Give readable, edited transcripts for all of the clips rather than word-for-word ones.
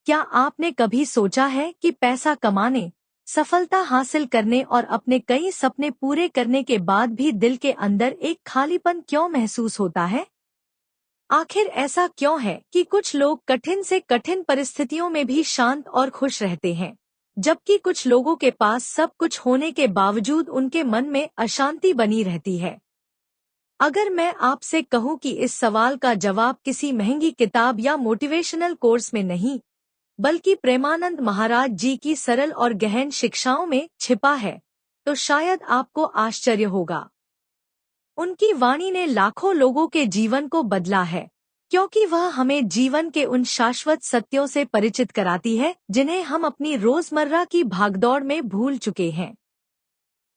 क्या आपने कभी सोचा है कि पैसा कमाने, सफलता हासिल करने और अपने कई सपने पूरे करने के बाद भी दिल के अंदर एक खालीपन क्यों महसूस होता है? आखिर ऐसा क्यों है कि कुछ लोग कठिन से कठिन परिस्थितियों में भी शांत और खुश रहते हैं, जबकि कुछ लोगों के पास सब कुछ होने के बावजूद उनके मन में अशांति बनी रहती है? अगर मैं आपसे कहूं कि इस सवाल का जवाब किसी महंगी किताब या मोटिवेशनल कोर्स में नहीं, बल्कि प्रेमानंद महाराज जी की सरल और गहन शिक्षाओं में छिपा है, तो शायद आपको आश्चर्य होगा। उनकी वाणी ने लाखों लोगों के जीवन को बदला है, क्योंकि वह हमें जीवन के उन शाश्वत सत्यों से परिचित कराती है जिन्हें हम अपनी रोजमर्रा की भागदौड़ में भूल चुके हैं।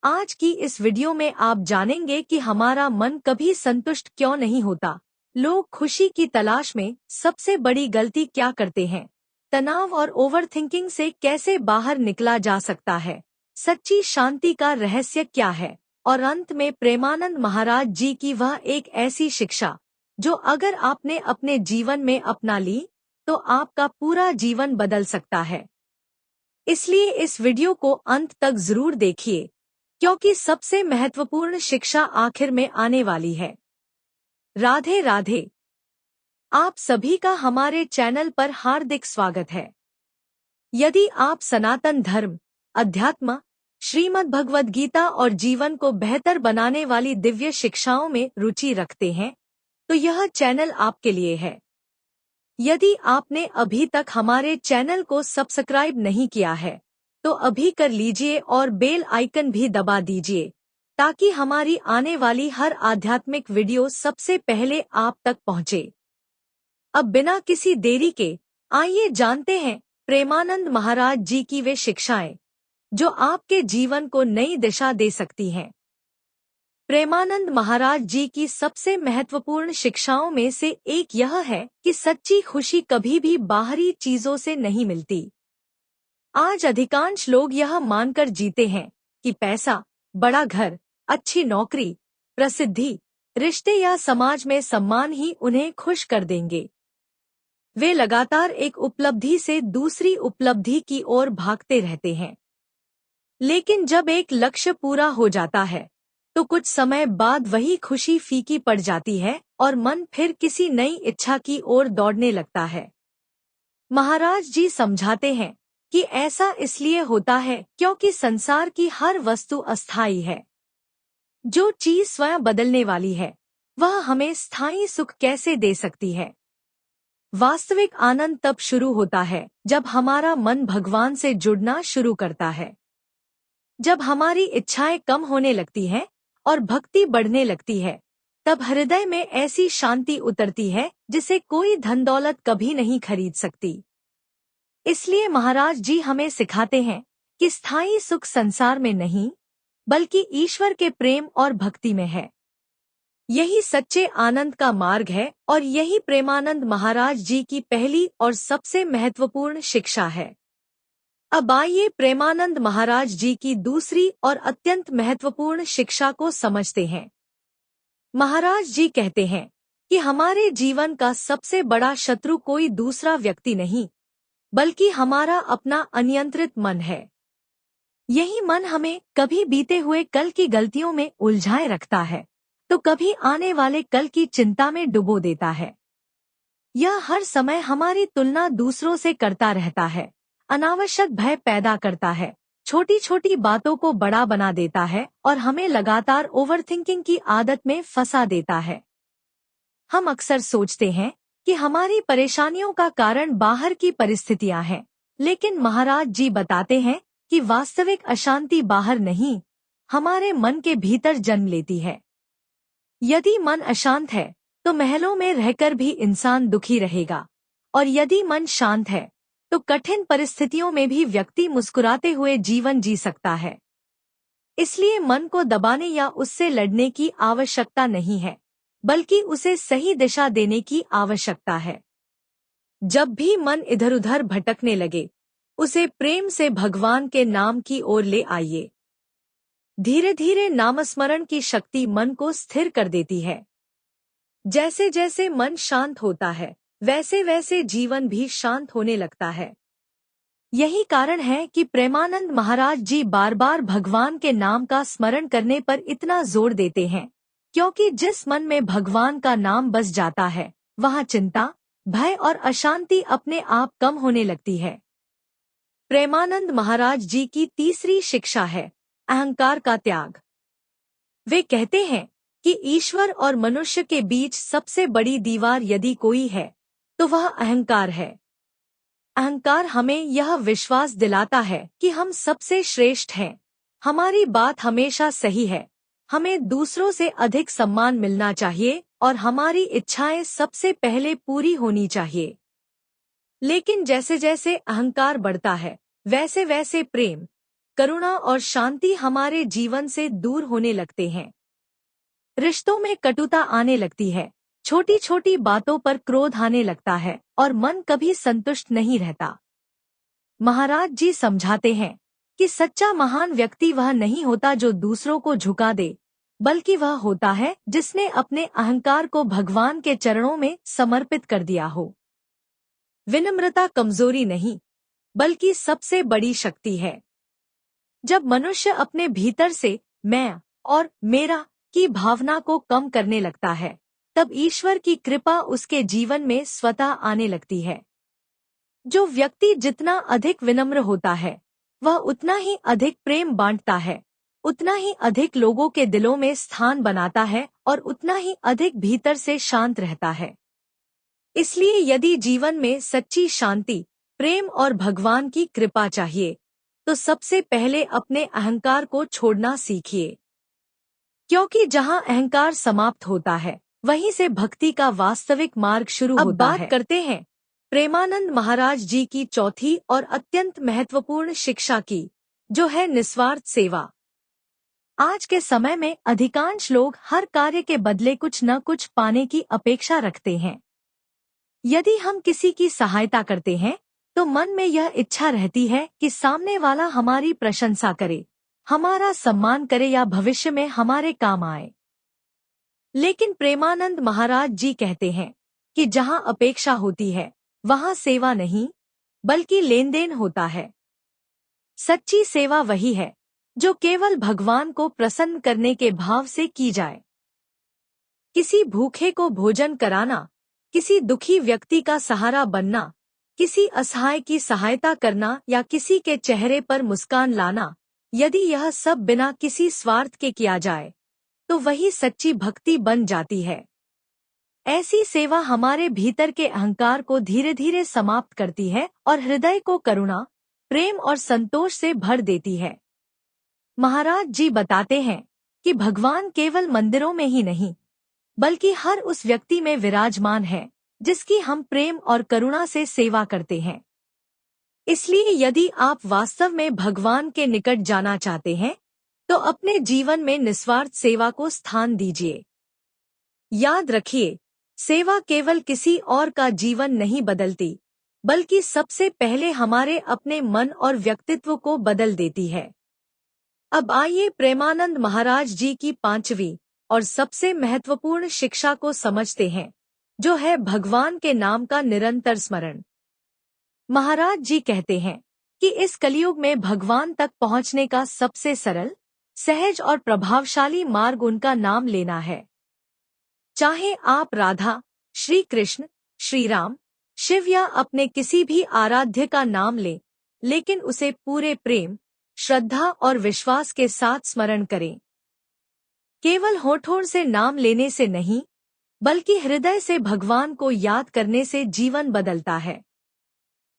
आज की इस वीडियो में आप जानेंगे कि हमारा मन कभी संतुष्ट क्यों नहीं होता, लोग खुशी की तलाश में सबसे बड़ी गलती क्या करते हैं, तनाव और ओवरथिंकिंग से कैसे बाहर निकला जा सकता है, सच्ची शांति का रहस्य क्या है, और अंत में प्रेमानंद महाराज जी की वह एक ऐसी शिक्षा जो अगर आपने अपने जीवन में अपना ली तो आपका पूरा जीवन बदल सकता है। इसलिए इस वीडियो को अंत तक जरूर देखिए, क्योंकि सबसे महत्वपूर्ण शिक्षा आखिर में आने वाली है। राधे राधे। आप सभी का हमारे चैनल पर हार्दिक स्वागत है। यदि आप सनातन धर्म, अध्यात्म, श्रीमद् भगवद गीता और जीवन को बेहतर बनाने वाली दिव्य शिक्षाओं में रुचि रखते हैं, तो यह चैनल आपके लिए है। यदि आपने अभी तक हमारे चैनल को सब्सक्राइब नहीं किया है, तो अभी कर लीजिए और बेल आइकन भी दबा दीजिए, ताकि हमारी आने वाली हर आध्यात्मिक वीडियो सबसे पहले आप तक पहुंचे। अब बिना किसी देरी के आइए जानते हैं प्रेमानंद महाराज जी की वे शिक्षाएं जो आपके जीवन को नई दिशा दे सकती हैं। प्रेमानंद महाराज जी की सबसे महत्वपूर्ण शिक्षाओं में से एक यह है कि सच्ची खुशी कभी भी बाहरी चीजों से नहीं मिलती। आज अधिकांश लोग यह मानकर जीते हैं कि पैसा, बड़ा घर, अच्छी नौकरी, प्रसिद्धि, रिश्ते या समाज में सम्मान ही उन्हें खुश कर देंगे। वे लगातार एक उपलब्धि से दूसरी उपलब्धि की ओर भागते रहते हैं। लेकिन जब एक लक्ष्य पूरा हो जाता है, तो कुछ समय बाद वही खुशी फीकी पड़ जाती है और मन फिर किसी नई इच्छा की ओर दौड़ने लगता है। महाराज जी समझाते हैं कि ऐसा इसलिए होता है क्योंकि संसार की हर वस्तु अस्थायी है। जो चीज स्वयं बदलने वाली है, वह हमें स्थायी सुख कैसे दे सकती है? वास्तविक आनंद तब शुरू होता है जब हमारा मन भगवान से जुड़ना शुरू करता है। जब हमारी इच्छाएं कम होने लगती हैं और भक्ति बढ़ने लगती है, तब हृदय में ऐसी शांति उतरती है जिसे कोई धन दौलत कभी नहीं खरीद सकती। इसलिए महाराज जी हमें सिखाते हैं कि स्थायी सुख संसार में नहीं, बल्कि ईश्वर के प्रेम और भक्ति में है। यही सच्चे आनंद का मार्ग है और यही प्रेमानंद महाराज जी की पहली और सबसे महत्वपूर्ण शिक्षा है। अब आइए प्रेमानंद महाराज जी की दूसरी और अत्यंत महत्वपूर्ण शिक्षा को समझते हैं। महाराज जी कहते हैं कि हमारे जीवन का सबसे बड़ा शत्रु कोई दूसरा व्यक्ति नहीं, बल्कि हमारा अपना अनियंत्रित मन है। यही मन हमें कभी बीते हुए कल की गलतियों में उलझाए रखता है, तो कभी आने वाले कल की चिंता में डुबो देता है। यह हर समय हमारी तुलना दूसरों से करता रहता है, अनावश्यक भय पैदा करता है, छोटी छोटी बातों को बड़ा बना देता है और हमें लगातार ओवरथिंकिंग की आदत में फंसा देता है। हम अक्सर सोचते हैं कि हमारी परेशानियों का कारण बाहर की परिस्थितियां हैं, लेकिन महाराज जी बताते हैं कि वास्तविक अशांति बाहर नहीं, हमारे मन के भीतर जन्म लेती है। यदि मन अशांत है, तो महलों में रहकर भी इंसान दुखी रहेगा, और यदि मन शांत है, तो कठिन परिस्थितियों में भी व्यक्ति मुस्कुराते हुए जीवन जी सकता है। इसलिए मन को दबाने या उससे लड़ने की आवश्यकता नहीं है, बल्कि उसे सही दिशा देने की आवश्यकता है। जब भी मन इधर-उधर भटकने लगे, उसे प्रेम से भगवान के नाम की ओर ले आइए। धीरे धीरे नामस्मरण की शक्ति मन को स्थिर कर देती है। जैसे जैसे मन शांत होता है, वैसे वैसे जीवन भी शांत होने लगता है। यही कारण है कि प्रेमानंद महाराज जी बार बार भगवान के नाम का स्मरण करने पर इतना जोर देते हैं, क्योंकि जिस मन में भगवान का नाम बस जाता है, वहाँ चिंता, भय और अशांति अपने आप कम होने लगती है। प्रेमानंद महाराज जी की तीसरी शिक्षा है अहंकार का त्याग। वे कहते हैं कि ईश्वर और मनुष्य के बीच सबसे बड़ी दीवार यदि कोई है तो वह अहंकार है। अहंकार हमें यह विश्वास दिलाता है कि हम सबसे श्रेष्ठ हैं, हमारी बात हमेशा सही है, हमें दूसरों से अधिक सम्मान मिलना चाहिए और हमारी इच्छाएं सबसे पहले पूरी होनी चाहिए। लेकिन जैसे जैसे अहंकार बढ़ता है, वैसे वैसे प्रेम, करुणा और शांति हमारे जीवन से दूर होने लगते हैं। रिश्तों में कटुता आने लगती है, छोटी छोटी बातों पर क्रोध आने लगता है और मन कभी संतुष्ट नहीं रहता। महाराज जी समझाते हैं कि सच्चा महान व्यक्ति वह नहीं होता जो दूसरों को झुका दे, बल्कि वह होता है जिसने अपने अहंकार को भगवान के चरणों में समर्पित कर दिया हो। विनम्रता कमजोरी नहीं, बल्कि सबसे बड़ी शक्ति है। जब मनुष्य अपने भीतर से मैं और मेरा की भावना को कम करने लगता है, तब ईश्वर की कृपा उसके जीवन में स्वतः आने लगती है। जो व्यक्ति जितना अधिक विनम्र होता है, वह उतना ही अधिक प्रेम बांटता है, उतना ही अधिक लोगों के दिलों में स्थान बनाता है और उतना ही अधिक भीतर से शांत रहता है। इसलिए यदि जीवन में सच्ची शांति, प्रेम और भगवान की कृपा चाहिए, तो सबसे पहले अपने अहंकार को छोड़ना सीखिए। क्योंकि जहाँ अहंकार समाप्त होता है, वहीं से भक्ति का वास्तविक मार्ग शुरू होता है। अब बात करते हैं प्रेमानंद महाराज जी की चौथी और अत्यंत महत्वपूर्ण शिक्षा की, जो है निस्वार्थ सेवा। आज के समय में अधिकांश लोग हर कार्य के बदले कुछ न कुछ पाने की अपेक्षा रखते हैं। यदि हम किसी की सहायता करते हैं, तो मन में यह इच्छा रहती है कि सामने वाला हमारी प्रशंसा करे, हमारा सम्मान करे या भविष्य में हमारे काम आए। लेकिन प्रेमानंद महाराज जी कहते हैं कि जहाँ अपेक्षा होती है, वहाँ सेवा नहीं, बल्कि लेन देन होता है। सच्ची सेवा वही है जो केवल भगवान को प्रसन्न करने के भाव से की जाए। किसी भूखे को भोजन कराना, किसी दुखी व्यक्ति का सहारा बनना, किसी असहाय की सहायता करना या किसी के चेहरे पर मुस्कान लाना, यदि यह सब बिना किसी स्वार्थ के किया जाए, तो वही सच्ची भक्ति बन जाती है। ऐसी सेवा हमारे भीतर के अहंकार को धीरे धीरे समाप्त करती है और हृदय को करुणा, प्रेम और संतोष से भर देती है। महाराज जी बताते हैं कि भगवान केवल मंदिरों में ही नहीं, बल्कि हर उस व्यक्ति में विराजमान है जिसकी हम प्रेम और करुणा से सेवा करते हैं। इसलिए यदि आप वास्तव में भगवान के निकट जाना चाहते हैं, तो अपने जीवन में निस्वार्थ सेवा को स्थान दीजिए। याद रखिए, सेवा केवल किसी और का जीवन नहीं बदलती, बल्कि सबसे पहले हमारे अपने मन और व्यक्तित्व को बदल देती है। अब आइए प्रेमानंद महाराज जी की पांचवी और सबसे महत्वपूर्ण शिक्षा को समझते हैं, जो है भगवान के नाम का निरंतर स्मरण। महाराज जी कहते हैं कि इस कलयुग में भगवान तक पहुंचने का सबसे सरल, सहज और प्रभावशाली मार्ग उनका नाम लेना है। चाहे आप राधा, श्री कृष्ण, श्री राम, शिव या अपने किसी भी आराध्य का नाम लें, लेकिन उसे पूरे प्रेम, श्रद्धा और विश्वास के साथ स्मरण करें। केवल होठों से नाम लेने से नहीं, बल्कि हृदय से भगवान को याद करने से जीवन बदलता है।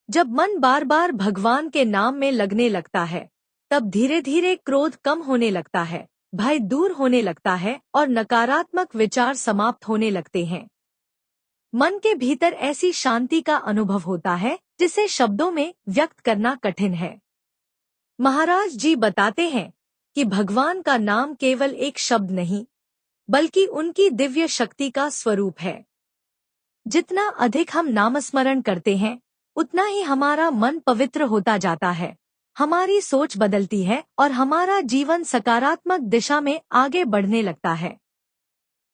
जब मन बार बार भगवान के नाम में लगने लगता है, तब धीरे धीरे क्रोध कम होने लगता है, भय दूर होने लगता है और नकारात्मक विचार समाप्त होने लगते हैं। मन के भीतर ऐसी शांति का अनुभव होता है जिसे शब्दों में व्यक्त करना कठिन है। महाराज जी बताते हैं कि भगवान का नाम केवल एक शब्द नहीं, बल्कि उनकी दिव्य शक्ति का स्वरूप है। जितना अधिक हम नामस्मरण करते हैं, उतना ही हमारा मन पवित्र होता जाता है, हमारी सोच बदलती है और हमारा जीवन सकारात्मक दिशा में आगे बढ़ने लगता है।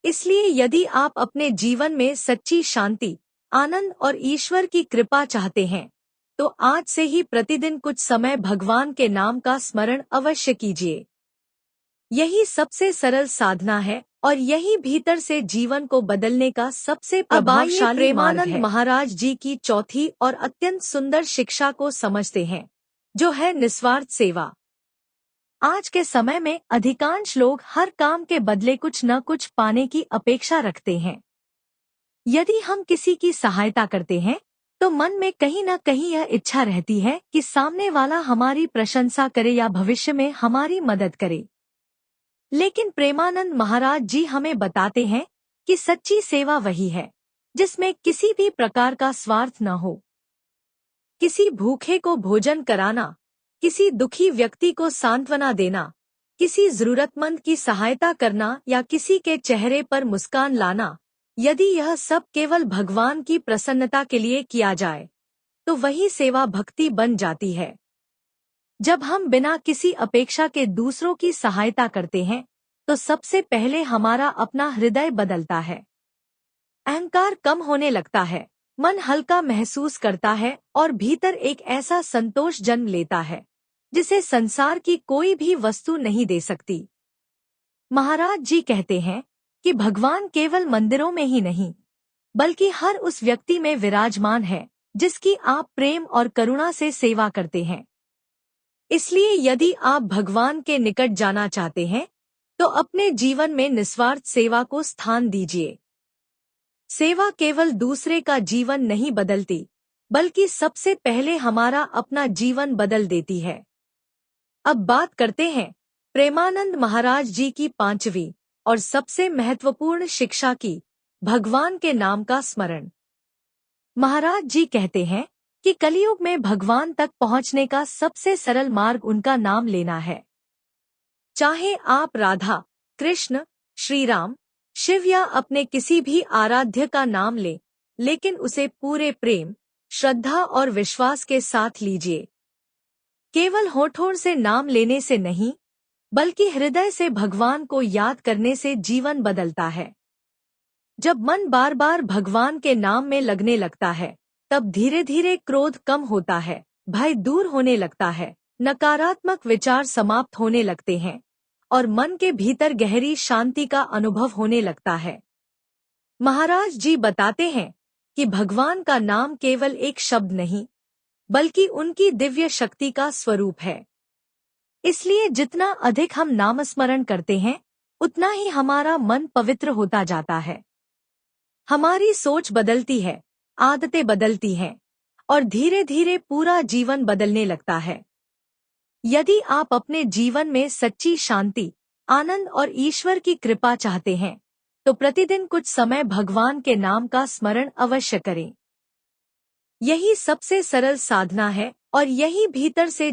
इसलिए यदि आप अपने जीवन में सच्ची शांति, आनंद और ईश्वर की कृपा चाहते हैं, तो आज से ही प्रतिदिन कुछ समय भगवान के नाम का स्मरण अवश्य कीजिए। यही सबसे सरल साधना है और यही भीतर से जीवन को बदलने का सबसे प्रभावशाली मार्ग है। प्रेमानंद महाराज जी की चौथी और अत्यंत सुंदर शिक्षा को समझते हैं, जो है निस्वार्थ सेवा। आज के समय में अधिकांश लोग हर काम के बदले कुछ न कुछ पाने की अपेक्षा रखते हैं। यदि हम किसी की सहायता करते हैं, तो मन में कहीं न कहीं यह इच्छा रहती है कि सामने वाला हमारी प्रशंसा करे या भविष्य में हमारी मदद करे। लेकिन प्रेमानंद महाराज जी हमें बताते हैं कि सच्ची सेवा वही है जिसमें किसी भी प्रकार का स्वार्थ न हो। किसी भूखे को भोजन कराना, किसी दुखी व्यक्ति को सांत्वना देना, किसी जरूरतमंद की सहायता करना या किसी के चेहरे पर मुस्कान लाना, यदि यह सब केवल भगवान की प्रसन्नता के लिए किया जाए, तो वही सेवा भक्ति बन जाती है। जब हम बिना किसी अपेक्षा के दूसरों की सहायता करते हैं, तो सबसे पहले हमारा अपना हृदय बदलता है। अहंकार कम होने लगता है, मन हल्का महसूस करता है और भीतर एक ऐसा संतोष जन्म लेता है जिसे संसार की कोई भी वस्तु नहीं दे सकती। महाराज जी कहते हैं कि भगवान केवल मंदिरों में ही नहीं, बल्कि हर उस व्यक्ति में विराजमान है जिसकी आप प्रेम और करुणा से सेवा करते हैं। इसलिए यदि आप भगवान के निकट जाना चाहते हैं, तो अपने जीवन में निस्वार्थ सेवा को स्थान दीजिए। सेवा केवल दूसरे का जीवन नहीं बदलती, बल्कि सबसे पहले हमारा अपना जीवन बदल देती है। अब बात करते हैं प्रेमानंद महाराज जी की पांचवी और सबसे महत्वपूर्ण शिक्षा की, भगवान के नाम का स्मरण। महाराज जी कहते हैं कि कलयुग में भगवान तक पहुंचने का सबसे सरल मार्ग उनका नाम लेना है। चाहे आप राधा, कृष्ण, श्री राम, शिव या अपने किसी भी आराध्य का नाम लें, लेकिन उसे पूरे प्रेम, श्रद्धा और विश्वास के साथ लीजिए। केवल होठों से नाम लेने से नहीं, बल्कि हृदय से भगवान को याद करने से जीवन बदलता है। जब मन बार बार भगवान के नाम में लगने लगता है, तब धीरे धीरे क्रोध कम होता है, भय दूर होने लगता है, नकारात्मक विचार समाप्त होने लगते हैं और मन के भीतर गहरी शांति का अनुभव होने लगता है। महाराज जी बताते हैं कि भगवान का नाम केवल एक शब्द नहीं, बल्कि उनकी दिव्य शक्ति का स्वरूप है। इसलिए जितना अधिक हम नामस्मरण करते हैं, उतना ही हमारा मन पवित्र होता जाता है। हमारी सोच बदलती है, आदतें बदलती हैं और धीरे धीरे पूरा जीवन बदलने लगता है। यदि आप अपने जीवन में सच्ची शांति, आनंद और ईश्वर की कृपा चाहते हैं, तो प्रतिदिन कुछ समय भगवान के नाम का स्मरण अवश्य करें। यही सबसे सरल साधना है और यही भीतर से